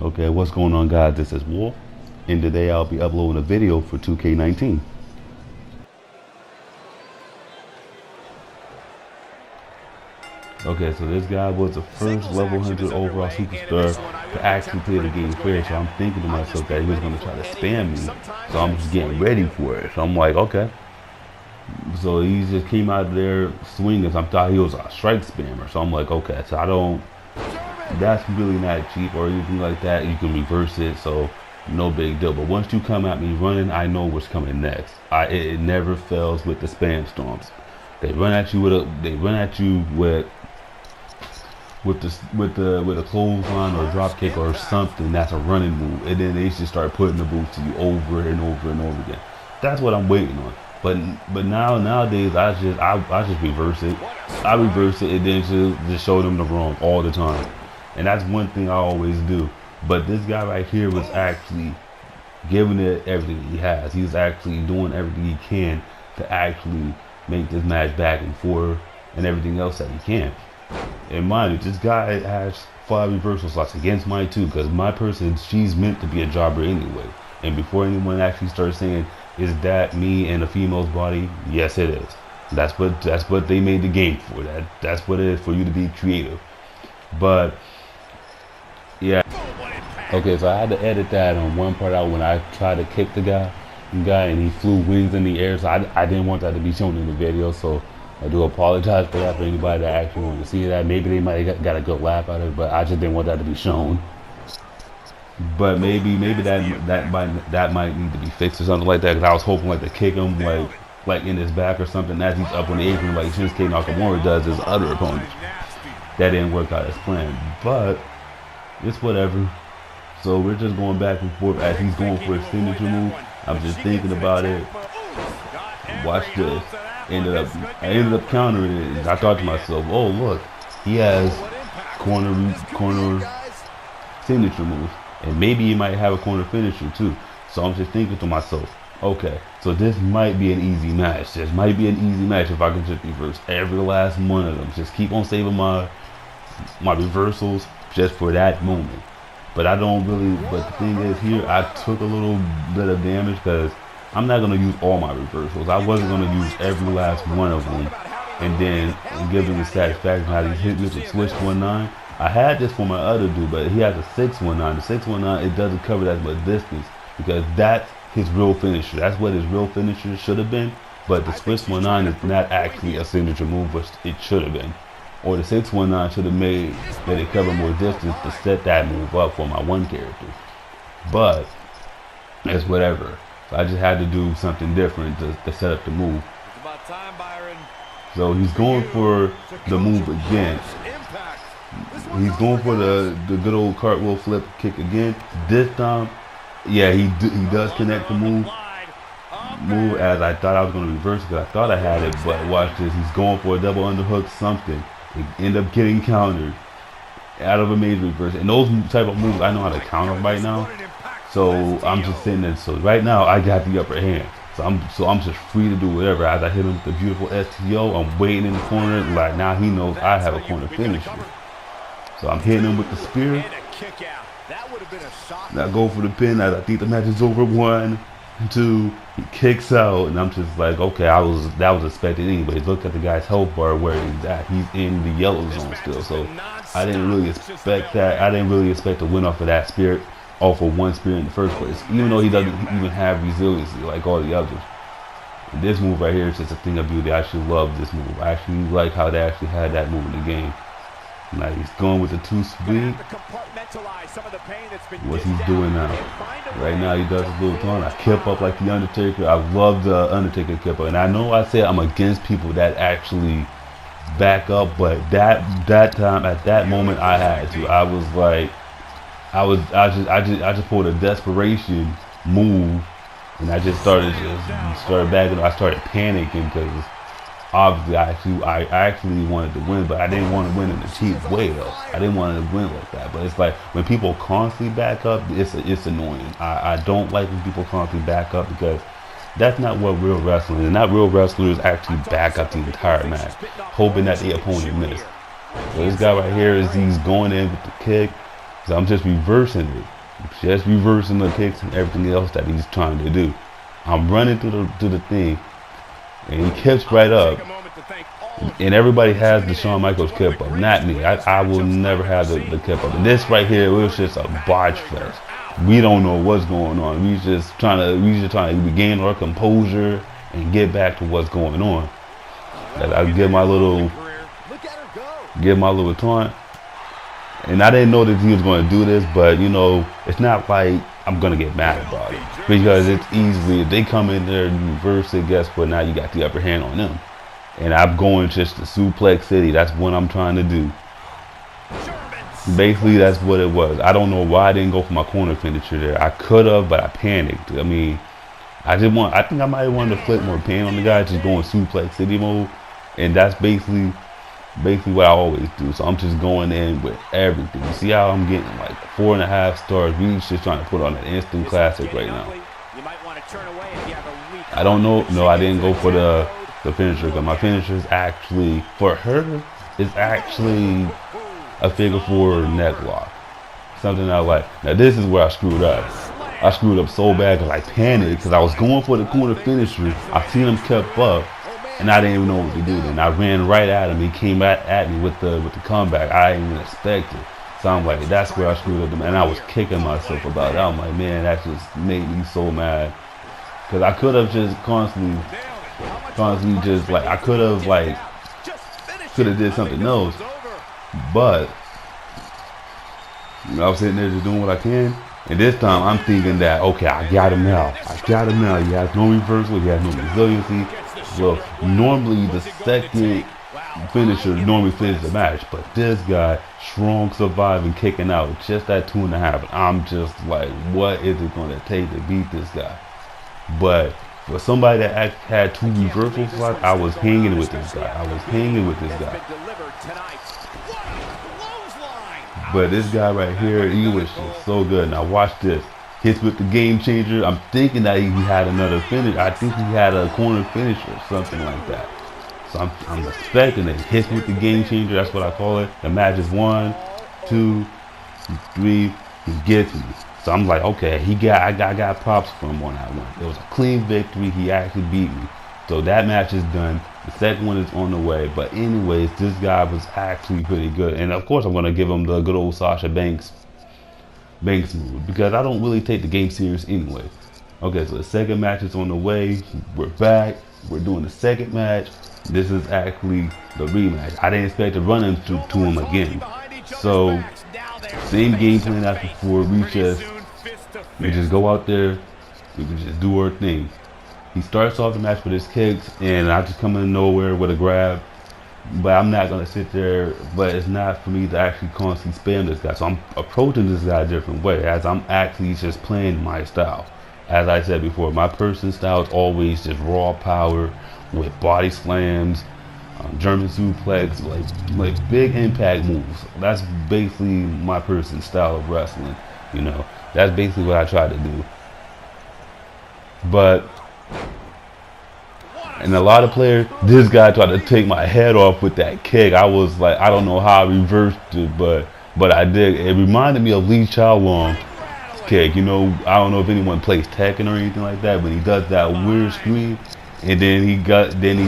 Okay, what's going on, guys? This is Wolf, and today I'll be uploading a video for 2K19. Okay, so this guy was the first level 100 overall superstar to actually play the game fair, so I'm thinking to myself that he was going to try to spam me, so I'm just getting ready for it. So I'm like, okay. So he just came out there swinging, so I thought he was a strike spammer, so I'm like, okay, so that's really not cheap or anything like that. You can reverse it, so no big deal. But once you come at me running, I know what's coming next. It never fails with the spam storms. They run at you with a clothesline or a drop kick or something that's a running move, and then they just start putting the boots to you over and over and over again. That's what I'm waiting on. But nowadays I just reverse it. I reverse it and then just show them the wrong all the time. And that's one thing I always do. But this guy right here was actually giving it everything he has. He's actually doing everything he can to actually make this match back and forth and everything else that he can. And mind you, this guy has 5 reversal slots against mine too, because my person, she's meant to be a jobber anyway. And before anyone actually starts saying, is that me and a female's body? Yes, it is. That's what they made the game for. That's what it is, for you to be creative. But yeah. Okay, so I had to edit that on one part out when I tried to kick the guy and he flew wings in the air. So I didn't want that to be shown in the video. So I do apologize for that for anybody that actually wanted to see that. Maybe they might have got a good laugh out of it, but I just didn't want that to be shown. But maybe that might need to be fixed or something like that. Because I was hoping like to kick him like in his back or something as he's up on the apron like Shinsuke Nakamura does his other opponents. That didn't work out as planned, but it's whatever. So we're just going back and forth as he's going for his signature move. I'm just thinking about it. Watch this. I ended up countering it. I thought to myself, oh look, he has corner signature moves, and maybe he might have a corner finisher too. So I'm just thinking to myself, okay, so this might be an easy match. This might be an easy match if I can just reverse every last one of them. Just keep on saving my reversals just for that moment. But I don't really, but the thing is here, I took a little bit of damage because I'm not going to use all my reversals. I wasn't going to use every last one of them and then give them the satisfaction how he hit me with the switch 19. I had this for my other dude, but he has a 619. The 619, it doesn't cover that much distance because that's his real finisher. That's what his real finisher should have been. But the switch 19 is not actually a signature move, which it should have been. Or the 619 should have made that it cover more distance to set that move up for my one character. But it's whatever. So I just had to do something different to set up the move. So he's going for the move again. He's going for the good old cartwheel flip kick again. This time, yeah, he does connect the move as I thought I was going to reverse it because I thought I had it. But watch this. He's going for a double underhook something. It end up getting countered out of a major reverse. And those type of moves I know how to counter right now. So I'm just sitting there. So right now I got the upper hand. So I'm just free to do whatever. As I hit him with the beautiful STO, I'm waiting in the corner. Like now he knows I have a corner finisher. So I'm hitting him with the spear. Now go for the pin as I think the match is over. 1, 2, he kicks out, and I'm just like, okay, that was expected anyways. Look at the guy's health bar where he's at. He's in the yellow zone still. So I didn't really expect that. I didn't really expect to win off of that spear. Off of one spear in the first place, even though he doesn't even have resiliency like all the others. And this move right here is just a thing of beauty. I actually love this move. I actually like how they actually had that move in the game. Now he's going with the 2 speed. What he's doing now. Right now he does a little taunt. I kip up like the Undertaker. I love the Undertaker kip up. And I know I say I'm against people that actually back up, but that time at that moment I had to. I was like, I just pulled a desperation move, and I just started backing up. I started panicking because obviously I actually wanted to win, but I didn't want to win in a cheap way though. I didn't want to win like that. But it's like when people constantly back up, it's annoying. I don't like when people constantly back up because that's not what real wrestling is. And not real wrestlers actually back up the entire match, hoping that the opponent missed. So this guy right here he's going in with the kick. So I'm just reversing it. Just reversing the kicks and everything else that he's trying to do. I'm running through the thing, and he kicks right up. And everybody has the Shawn Michaels kip up, not me. I will never have the kip up. And this right here, it was just a botch fest. We don't know what's going on. We just trying to regain our composure and get back to what's going on. I give my little taunt. And I didn't know that he was going to do this, but you know, it's not like I'm going to get mad about it, because it's easily, if they come in there and reverse it, guess what? Now you got the upper hand on them. And I'm going just to Suplex City. That's what I'm trying to do. Basically, that's what it was. I don't know why I didn't go for my corner finisher there. I could have, but I panicked. I mean, I think I might have wanted to flip more pain on the guy, just going Suplex City mode. And that's basically what I always do. So I'm just going in with everything. You see how I'm getting like 4.5 stars. We just trying to put on an instant classic right now. I don't know. No, I didn't go for the finisher, because my finisher is actually, for her, is actually a figure 4 neck lock. Something I like. Now this is where I screwed up. I screwed up so bad because I panicked, because I was going for the corner finisher. I seen him kept up, and I didn't even know what to do. Then I ran right at him. He came at me with the comeback. I didn't even expect it. So I'm like, that's where I screwed up. And I was kicking myself about it. I'm like, man, that just made me so mad, because I could have just constantly just like, I could have did something else, but you know, I was sitting there just doing what I can. And this time I'm thinking that, okay, I got him now. He has no reversal, he has no resiliency. Well, normally the second finisher normally finishes the match, but this guy, strong, surviving, kicking out just at 2.5. And I'm just like, what is it going to take to beat this guy? But for somebody that had 2 reversal slots, I was hanging with this guy. But this guy right here, he was just so good. Now watch this. Hits with the game changer. I'm thinking that he had another finish. I think he had a corner finish or something like that. So I'm expecting it. Hits with the game changer. That's what I call it. The match is 1, 2, 3. He gets me. So I'm like, okay, I got props for him on that one. It was a clean victory. He actually beat me. So that match is done. The second one is on the way. But anyways, this guy was actually pretty good. And of course, I'm going to give him the good old Sasha Banks move, because I don't really take the game serious anyway. Okay, so the second match is on the way. We're back. We're doing the second match. This is actually the rematch. I didn't expect to run into him again. So same game plan as before. We just go out there. We can just do our thing. He starts off the match with his kicks, and I just come in nowhere with a grab. But I'm not going to sit there, but it's not for me to actually constantly spam this guy. So I'm approaching this guy a different way, as I'm actually just playing my style. As I said before, my person's style is always just raw power with body slams, German suplex, like big impact moves. That's basically my person's style of wrestling. You know, that's basically what I try to do. But and a lot of players, this guy tried to take my head off with that kick. I was like, I don't know how I reversed it, but I did. It reminded me of Lee Chow Long's kick. You know, I don't know if anyone plays Tekken or anything like that, but he does that weird scream, and then he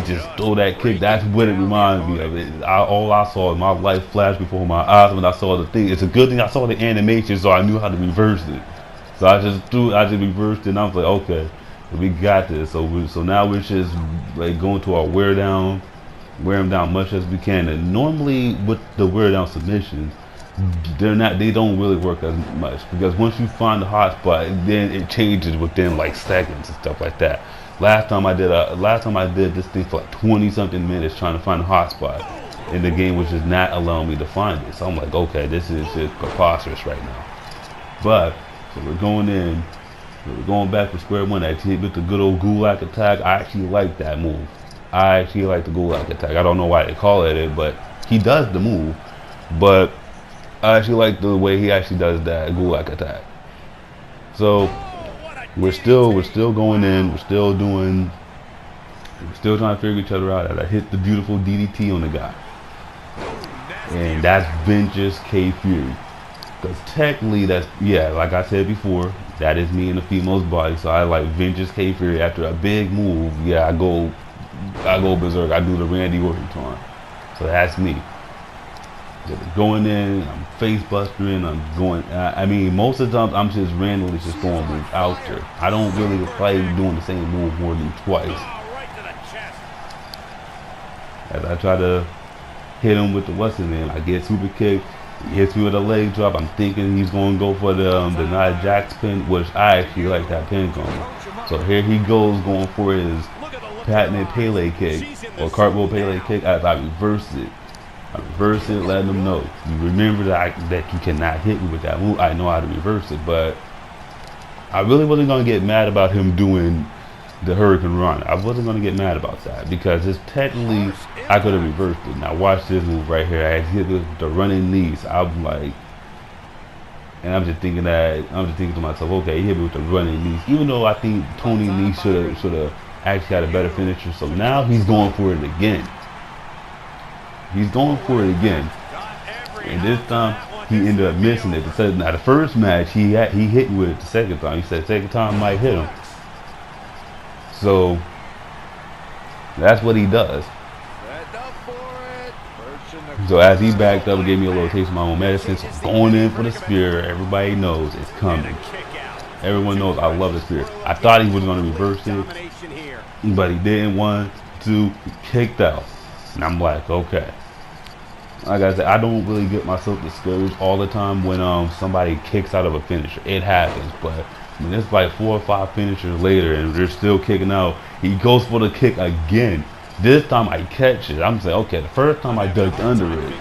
just throw that kick. That's what it reminded me of. All I saw in my life flashed before my eyes when I saw the thing. It's a good thing I saw the animation, so I knew how to reverse it. So I just reversed it, and I was like, okay, we got this. So now we're just like going to our wear him down much as we can. And normally with the wear down submissions, they don't really work as much, because once you find the hot spot, then it changes within like seconds and stuff like that. Last time I did this thing for like 20 something minutes trying to find a hot spot, and the game was just not allowing me to find it. So I'm like, okay, this is just preposterous right now. But so we're going in. We're going back to square one. Actually, with the good old Gulag attack. I actually like that move. I actually like the Gulag attack. I don't know why they call it, but he does the move. But I actually like the way he actually does that Gulag attack. So we're still going in. We're still trying to figure each other out. As I hit the beautiful DDT on the guy, and that's Vengeance K Fury. Because technically, that's, yeah, like I said before, that is me in a female's body. So I like vengeance kayfabe after a big move. Yeah, I go berserk. I do the Randy Orton taunt. So that's me. Just going in, I'm face busting, I'm going. I mean, most of the time I'm just randomly just throwing moves out there. I don't really play doing the same move more than twice. As I try to hit him with the what's his name, I get super kick. He hits me with a leg drop. I'm thinking he's going to go for the Nia Jax pin, which I actually like that pin combo. So here he goes going for his patented Pele kick or cartwheel Pele kick. As I reverse it. I reverse it, letting them know. You remember that you cannot hit me with that move. I know how to reverse it, but I really wasn't going to get mad about him doing the Hurricane Run. I wasn't going to get mad about that because it's technically, I could have reversed it. Now watch this move right here. I hit the running knees. I'm like, and I'm just thinking to myself, okay, he hit me with the running knees. Even though I think Tony Nese should have actually had a better finisher. So now he's going for it again. He's going for it again, and this time he ended up missing it. Now the first match he hit with it the second time. He said second time might hit him. So that's what he does. So as he backed up and gave me a little taste of my own medicine, so going in for the spear. Everybody knows it's coming. Everyone knows I love the spear. I thought he was going to reverse it, but he didn't. 1, 2, he kicked out. And I'm like, okay. Like I said, I don't really get myself discouraged all the time when somebody kicks out of a finisher. It happens, but I mean, it's like 4 or 5 finishers later and they're still kicking out. He goes for the kick again. This time I catch it. I'm saying, okay, the first time I ducked under it,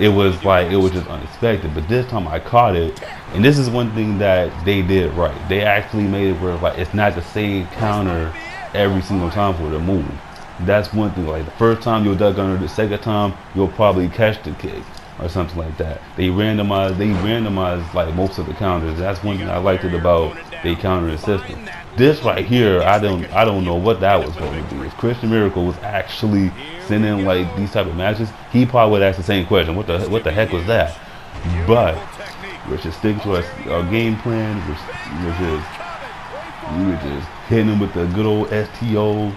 it was just unexpected. But this time I caught it, and this is one thing that they did right. They actually made it where like it's not the same counter every single time for the move. That's one thing. Like the first time you'll duck under, the second time you'll probably catch the kick or something like that. They randomized like most of the counters. That's one thing I liked it about the countering system. This right here, I don't know what that was going to do. If Christian Miracle was actually sending like these type of matches, he probably would ask the same question. What the heck was that? But we're just sticking to our game plan. We were just hitting him with the good old STO.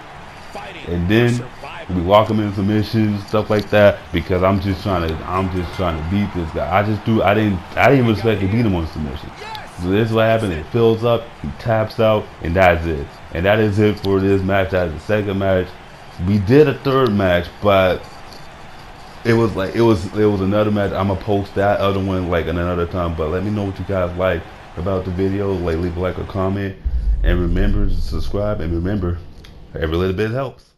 And then we walk him in submissions, stuff like that, because I'm just trying to beat this guy. I didn't even expect to beat him on submission. So this is what happened. It fills up, he taps out, and that's it. And that is it for this match. That is the second match. We did a third match, but it was another match. I'm gonna post that other one like another time. But let me know what you guys like about the video. Like leave a like or comment, and remember to subscribe. And remember, every little bit helps.